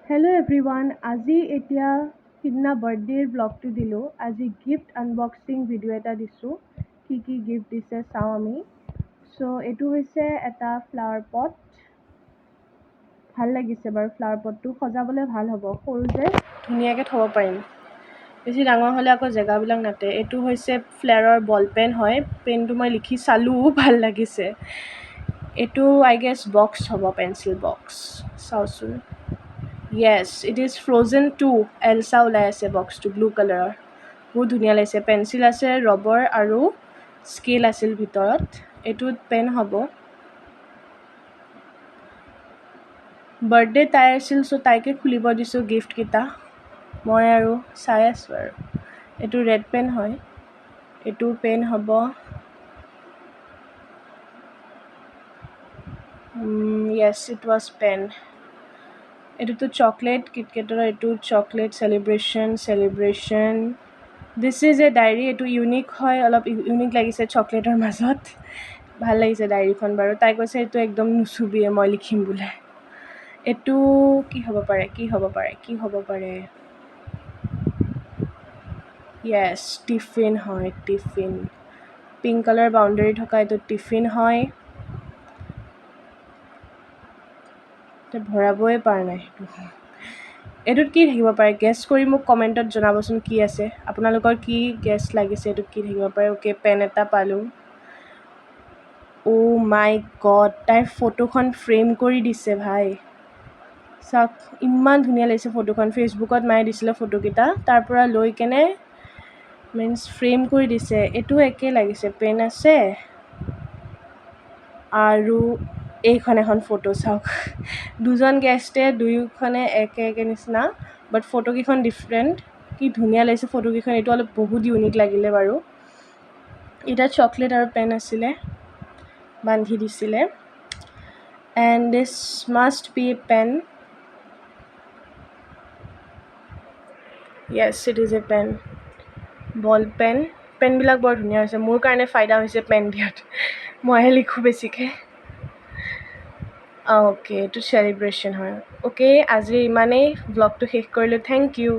Hello' everyone, আজি এতিয়া সিদিনা বাৰ্থডেৰ ব্লগটো দিলোঁ। আজি গিফ্ট আনবক্সিং ভিডিঅ' এটা দিছোঁ। কি কি গিফ্ট দিছে চাওঁ আমি। চ' এইটো হৈছে এটা ফ্লাৱাৰ পট। ভাল লাগিছে বাৰু ফ্লাৱাৰ পটটো, সজাবলৈ ভাল হ'ব। সৰু যে ধুনীয়াকৈ থ'ব পাৰিম। বেছি ডাঙৰ হ'লে আকৌ জেগাবিলাক নাটে। এইটো হৈছে ফ্লেয়াৰৰ বল পেন হয়। পেনটো মই লিখি চালোঁ, ভাল লাগিছে। এইটো আই গেছ বক্স হ'ব, পেঞ্চিল বক্স। চাওঁচোন। য়েছ, ইট ইজ ফ্ৰ'জেন 2 এলচা ওলাই আছে বক্সটো ব্লু কালাৰৰ। বহুত ধুনীয়া লাগিছে। পেঞ্চিল আছে, ৰবৰ আৰু স্কেল আছিল ভিতৰত। এইটোত পেন হ'ব। বাৰ্থডে তাই আছিল, চ' তাইকে খুলিব দিছোঁ গিফ্টকেইটা। মই আৰু চাই আছোঁ আৰু। এইটো ৰেড পেন হয়। এইটো পেন হ'ব য়েছ, ইট ৱাজ পেন। এইটোতো চকলেট, কিটকেটৰ এইটো chocolate celebration. This is a diary. এইটো ইউনিক হয়, অলপ ইউনিক লাগিছে চকলেটৰ মাজত। ভাল লাগিছে ডায়েৰীখন বাৰু। তাই কৈছে এইটো একদম নুচুবিয়ে, মই লিখিম বোলে। এইটো কি হ'ব পাৰে? য়েছ, টিফিন হয়, টিফিন। পিংক কালাৰ বাউণ্ডেৰী থকা এইটো টিফিন হয়। ভৰাবই পৰা নাই সেইটো। এইটোত কি থাকিব পাৰে? গেছ কৰি মোক কমেণ্টত জনাবচোন কি আছে। আপোনালোকৰ কি গেছ লাগিছে এইটোত কি থাকিব পাৰে? অ'কে, পেন এটা পালোঁ। অ' মাই গড, তাইৰ ফটোখন ফ্ৰেম কৰি দিছে ভাই। চাওক, ইমান ধুনীয়া লাগিছে ফটোখন। ফেচবুকত মায়ে দিছিলে ফটোকেইটা, তাৰ পৰা লৈ কেনে ফ্ৰেম কৰি দিছে। এইটো একে লাগিছে, পেন আছে আৰু এইখন এখন ফটো চাওক। দুজন গেষ্টে দুয়োখনে একে নিচিনা, বাট ফটোকেইখন ডিফাৰেণ্ট। কি ধুনীয়া লাগিছে ফটোকেইখন। এইটো অলপ বহুত ইউনিক লাগিলে বাৰু। এতিয়া চকলেট আৰু পেন আছিলে, বান্ধি দিছিলে। And this must be a pen. Yes, it is a pen. Ball pen. পেনবিলাক বৰ ধুনীয়া হৈছে। মোৰ কাৰণে ফাইদা হৈছে পেন দিয়াত। মইহে লিখোঁ বেছিকৈ। অ'কে, এইটো চেলিব্ৰেশ্যন হয়। অ'কে, আজি ইমানেই। ব্লগটো শেষ কৰিলোঁ। Thank U.